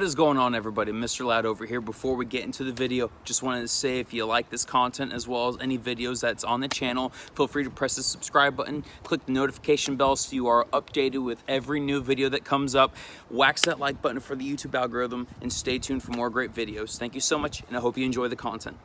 What is going on, everybody? Mr. Lad over here. Before we get into the video, just wanted to say if you like this content as well as any videos that's on the channel, feel free to press the subscribe button, click the notification bell so you are updated with every new video that comes up. Whack that like button for the YouTube algorithm and stay tuned for more great videos. Thank you so much, and I hope you enjoy the content.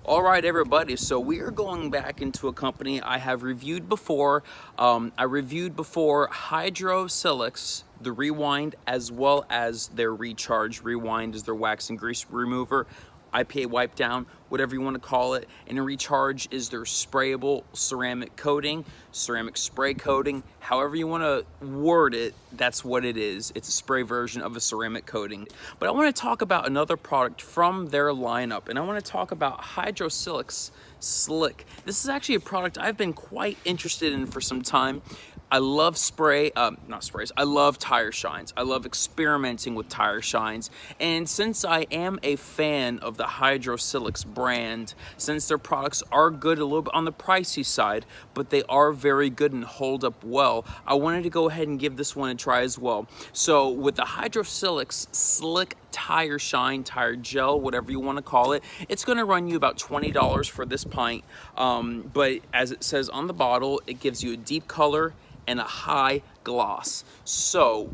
All right, everybody, so we are going back into a company I have reviewed before. I reviewed before HydroSilex, the Rewind, as well as their Recharge. Rewind is their wax and grease remover, IPA wipe down, whatever you want to call it. And a Recharge is their sprayable ceramic coating, ceramic spray coating, however you want to word it, that's what it is. It's a spray version of a ceramic coating. But I want to talk about another product from their lineup, and I want to talk about HydroSilex Slick. This is actually a product I've been quite interested in for some time. I love I love tire shines. I love experimenting with tire shines. And since I am a fan of the HydroSilex brand, since their products are good, a little bit on the pricey side, but they are very good and hold up well, I wanted to go ahead and give this one a try as well. So with the HydroSilex Slick tire shine, tire gel, whatever you want to call it, it's going to run you about $20 for this pint. But as it says on the bottle, it gives you a deep color and a high gloss. So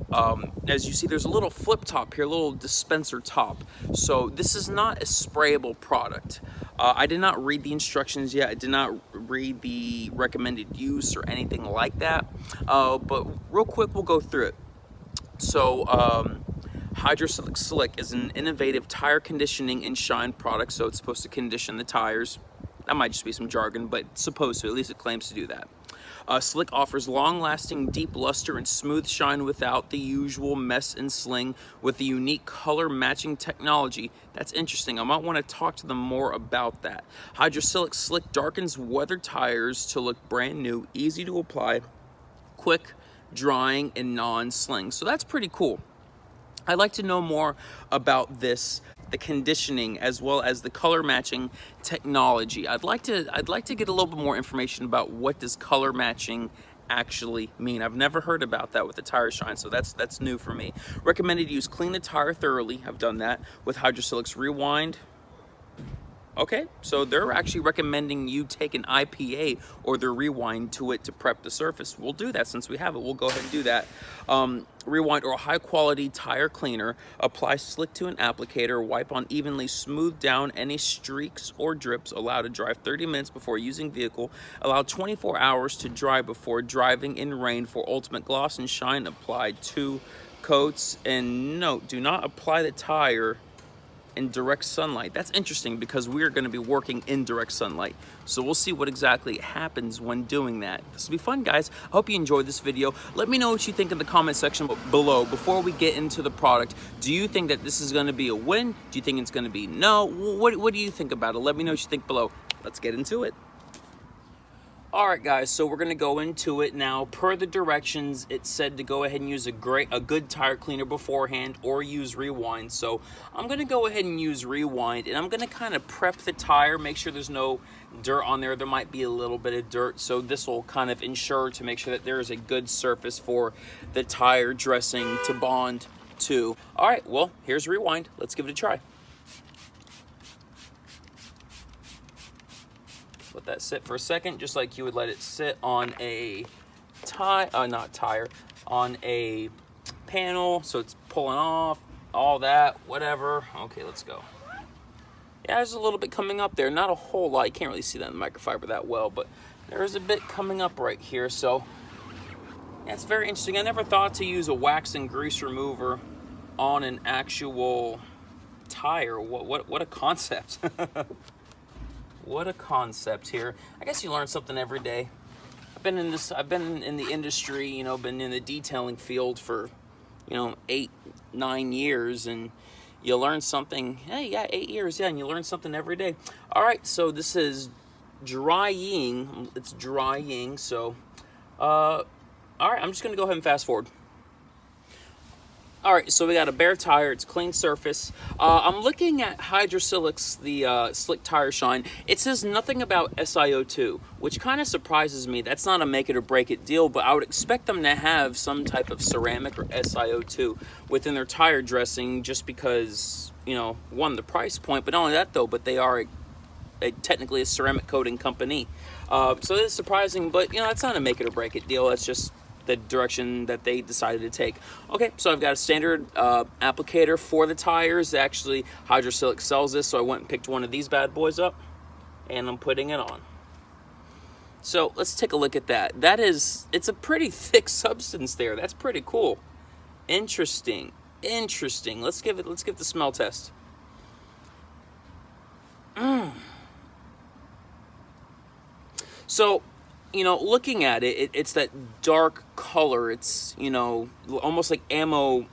as you see, there's a little flip top here, a little dispenser top. So this is not a sprayable product. I did not read the instructions yet. I did not read the recommended use or anything like that. But real quick, we'll go through it. So HydroSilex Slick is an innovative tire conditioning and shine product. So it's supposed to condition the tires. That might just be some jargon, but it's supposed to, at least it claims to do that. Slick offers long-lasting, deep luster and smooth shine without the usual mess and sling with the unique color matching technology. That's interesting. I might want to talk to them more about that. HydroSilex Slick darkens weathered tires to look brand new, easy to apply, quick drying, and non-sling. So that's pretty cool. I'd like to know more about this, the conditioning as well as the color matching technology. I'd like to get a little bit more information about what does color matching actually mean. I've never heard about that with the tire shine, so that's new for me. Recommended use: clean the tire thoroughly. I've done that with HydroSilex Rewind. Okay, so they're actually recommending you take an IPA or the Rewind to it to prep the surface. We'll do that since we have it. We'll go ahead and do that. Rewind or high quality tire cleaner. Apply slick to an applicator. Wipe on evenly. Smooth down any streaks or drips. Allow to dry 30 minutes before using vehicle. Allow 24 hours to dry before driving in rain for ultimate gloss and shine. Apply 2 coats. And note, do not apply the tire in direct sunlight. That's interesting because we're going to be working in direct sunlight. So we'll see what exactly happens when doing that. This will be fun, guys. I hope you enjoyed this video. Let me know what you think in the comment section below. Before we get into the product, do you think that this is going to be a win? Do you think it's going to be no? What do you think about it? Let me know what you think below. Let's get into it. All right, guys, so we're gonna go into it now. Per the directions, it said to go ahead and use a good tire cleaner beforehand or use Rewind. So I'm gonna go ahead and use Rewind, and I'm gonna kind of prep the tire, make sure there's no dirt on there. There might be a little bit of dirt, so this will kind of ensure to make sure that there is a good surface for the tire dressing to bond to. All right, well, here's Rewind. Let's give it a try. Let that sit for a second, just like you would let it sit on a on a panel, so it's pulling off, all that, whatever. Okay, let's go. Yeah, there's a little bit coming up there, not a whole lot. You can't really see that in the microfiber that well, but there is a bit coming up right here, so yeah, it's very interesting. I never thought to use a wax and grease remover on an actual tire. What a concept. What a concept here. I guess you learn something every day. I've been in the industry, you know, been in the detailing field for, 8-9 years, and you learn something. Hey, yeah, 8 years, yeah, and you learn something every day. All right, so this is drying. It's drying, so, all right, I'm just gonna go ahead and fast forward. All right, so we got a bare tire. It's a clean surface. I'm looking at HydroSilex, the slick tire shine. It says nothing about SiO2, which kind of surprises me. That's not a make it or break it deal, but I would expect them to have some type of ceramic or SiO2 within their tire dressing, just because, you know, one, the price point, but not only that though, but they are technically a ceramic coating company. So it's surprising, but you know, it's not a make it or break it deal. It's just the direction that they decided to take. Okay, so I've got a standard applicator for the tires. Actually, HydroSilex sells this, so I went and picked one of these bad boys up, and I'm putting it on. So let's take a look at that. It's a pretty thick substance there. That's pretty cool. Interesting. Let's give the smell test. So, you know, looking at it, it's that dark color. It's, you know, almost like ammo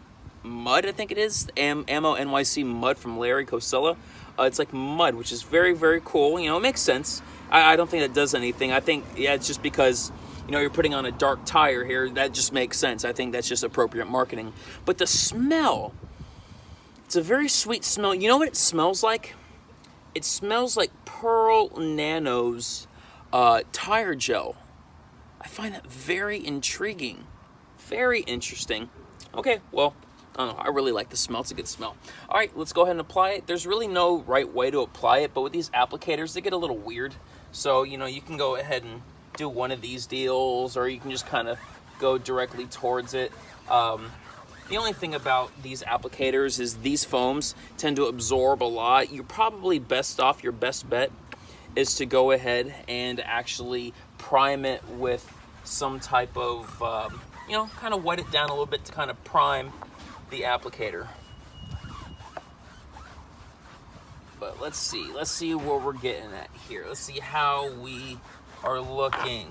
mud, I think it is. Ammo NYC mud from Larry Cosilla. It's like mud, which is very, very cool. You know, it makes sense. I don't think that does anything. I think, yeah, it's just because, you know, you're putting on a dark tire here. That just makes sense. I think that's just appropriate marketing. But the smell, it's a very sweet smell. You know what it smells like? It smells like Pearl Nano's tire gel. I find that very intriguing, very interesting. Okay, well, I don't know, I really like the smell. It's a good smell. All right, let's go ahead and apply it. There's really no right way to apply it, but with these applicators, they get a little weird. So, you know, you can go ahead and do one of these deals, or you can just kind of go directly towards it. The only thing about these applicators is these foams tend to absorb a lot. You're probably best off, your best bet is to go ahead and actually prime it with some type of, you know, kind of wet it down a little bit to kind of prime the applicator. But let's see where we're getting at here. Let's see how we are looking.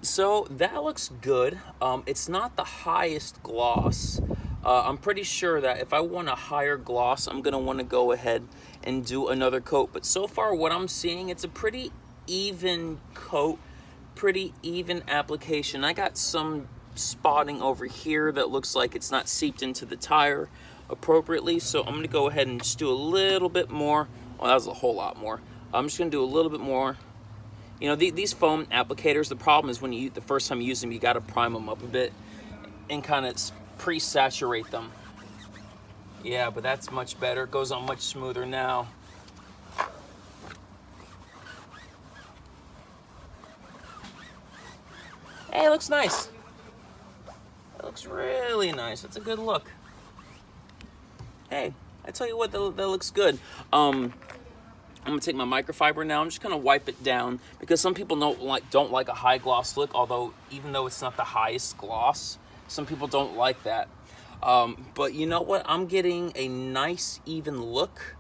So that looks good. It's not the highest gloss. I'm pretty sure that if I want a higher gloss, I'm gonna want to go ahead and do another coat. But so far what I'm seeing, it's a pretty even coat, pretty even application. I got some spotting over here that looks like it's not seeped into the tire appropriately. So I'm gonna go ahead and just do a little bit more. Well, that was a whole lot more. I'm just gonna do a little bit more. You know, these foam applicators, the problem is when the first time you use them, you got to prime them up a bit and kind of pre-saturate them. Yeah, but that's much better. It goes on much smoother now. Hey, it looks nice. It looks really nice. It's a good look. Hey, I tell you what, that looks good. I'm gonna take my microfiber now. I'm just gonna wipe it down because some people don't like a high gloss look. Although even though it's not the highest gloss, some people don't like that. But you know what? I'm getting a nice even look.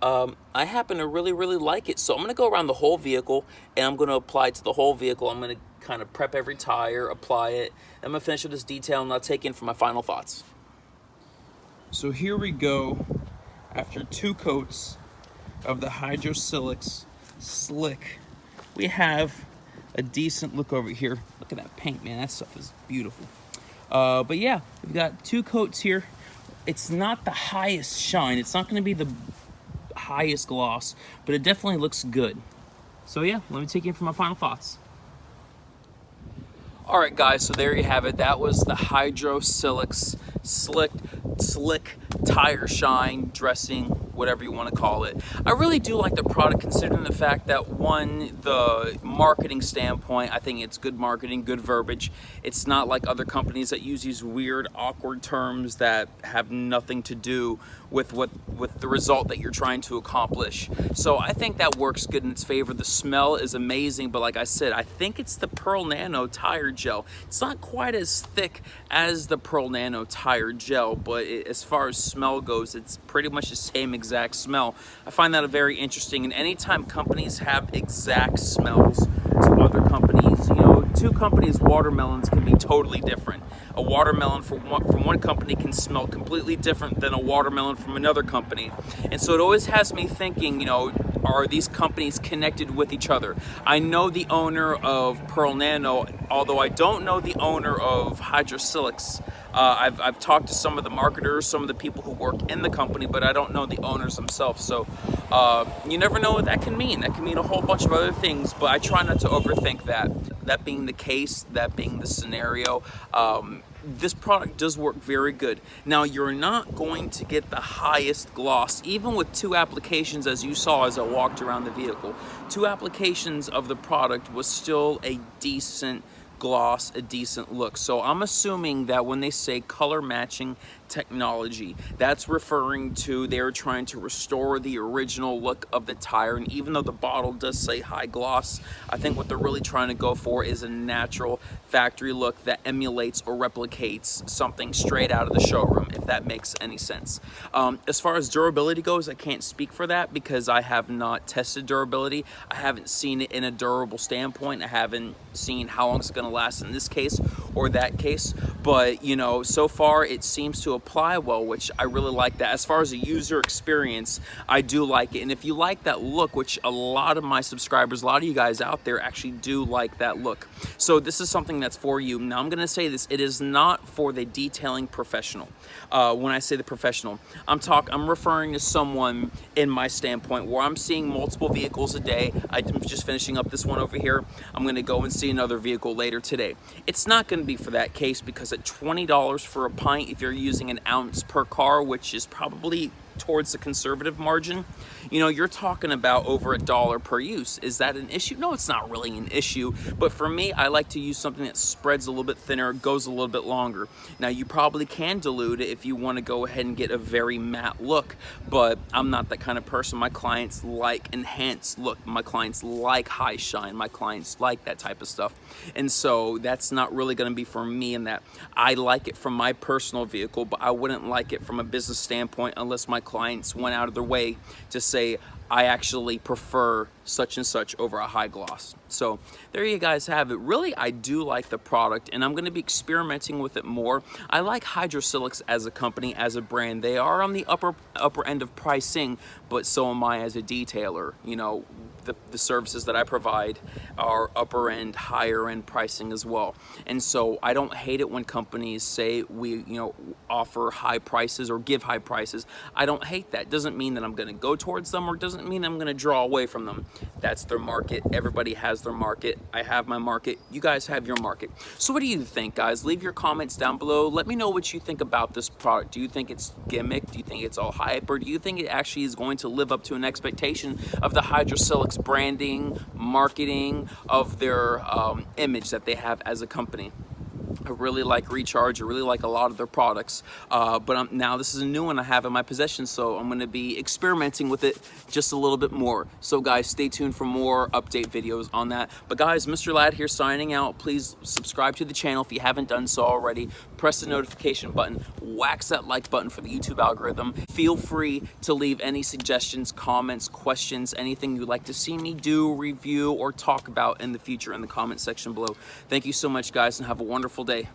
I happen to really like it. So I'm gonna go around the whole vehicle and I'm gonna apply it to the whole vehicle. I'm gonna kind of prep every tire, apply it. I'm gonna finish with this detail and I'll take in for my final thoughts. So here we go. After 2 coats of the HydroSilex Slick, we have a decent look over here. Look at that paint, man. That stuff is beautiful. But yeah, we've got 2 coats here. It's not the highest shine. It's not going to be the highest gloss, but it definitely looks good. So yeah, let me take you in for my final thoughts. All right, guys, so there you have it. That was the HydroSilex Slick tire shine dressing, whatever you want to call it. I really do like the product, considering the fact that, one, the marketing standpoint, I think it's good marketing, good verbiage. It's not like other companies that use these weird, awkward terms that have nothing to do with the result that you're trying to accomplish. So I think that works good in its favor. The smell is amazing, but like I said, I think it's the Pearl Nano tire gel. It's not quite as thick as the Pearl Nano tire gel, but as far as smell goes, it's pretty much the same exact smell. I find that very interesting, and anytime companies have exact smells to other companies, you know, two companies' watermelons can be totally different. A watermelon from one company can smell completely different than a watermelon from another company. And so it always has me thinking, you know, are these companies connected with each other? I know the owner of Pearl Nano, although I don't know the owner of HydroSilex. I've talked to some of the marketers, some of the people who work in the company, but I don't know the owners themselves. So you never know what that can mean. That can mean a whole bunch of other things, but I try not to overthink that. That being the case, that being the scenario, this product does work very good. Now, you're not going to get the highest gloss, even with two applications, as you saw as I walked around the vehicle. Two applications of the product was still a decent gloss, a decent look. So I'm assuming that when they say color matching technology, that's referring to they're trying to restore the original look of the tire. And even though the bottle does say high gloss, I think what they're really trying to go for is a natural factory look that emulates or replicates something straight out of the showroom, if that makes any sense. As far as durability goes, I can't speak for that because I have not tested durability. I haven't seen it in a durable standpoint. I haven't seen how long it's going to last in this case or that case, but you know, so far it seems to apply well, which I really like that. As far as a user experience, I do like it. And if you like that look, which a lot of my subscribers, a lot of you guys out there actually do like that look, so this is something that's for you. Now I'm going to say this, it is not for the detailing professional. When I say the professional, I'm referring to someone in my standpoint where I'm seeing multiple vehicles a day. I'm just finishing up this one over here. I'm going to go and see another vehicle later today. It's not going to be for that case because at $20 for a pint, if you're using an ounce per car, which is probably towards the conservative margin, you know, you're talking about over $1 per use. Is that an issue? No, it's not really an issue, but for me, I like to use something that spreads a little bit thinner, goes a little bit longer. Now, you probably can dilute it if you want to go ahead and get a very matte look, but I'm not that kind of person. My clients like enhanced look. My clients like high shine. My clients like that type of stuff. And so that's not really going to be for me in that. I like it from my personal vehicle, but I wouldn't like it from a business standpoint unless my clients went out of their way to say, I actually prefer such and such over a high gloss. So there you guys have it. Really, I do like the product and I'm going to be experimenting with it more. I like HydroSilex as a company, as a brand. They are on the upper end of pricing, but so am I as a detailer. You know, the services that I provide are upper end, higher end pricing as well. And so I don't hate it when companies say we, you know, offer high prices or give high prices. I don't hate that. Doesn't mean that I'm going to go towards them or doesn't mean I'm going to draw away from them. That's their market. Everybody has their market. I have my market. You guys have your market. So what do you think, guys? Leave your comments down below. Let me know what you think about this product. Do you think it's gimmick? Do you think it's all hype? Or do you think it actually is going to live up to an expectation of the HydroSilex branding, marketing, of their image that they have as a company? I really like Recharge. I really like a lot of their products, but now this is a new one I have in my possession, so I'm going to be experimenting with it just a little bit more. So guys, stay tuned for more update videos on that. But guys, Mr. Ladd here signing out. Please subscribe to the channel if you haven't done so already. Press the notification button. Wax that like button for the YouTube algorithm. Feel free to leave any suggestions, comments, questions, anything you'd like to see me do, review, or talk about in the future in the comment section below. Thank you so much, guys, and have a wonderful day.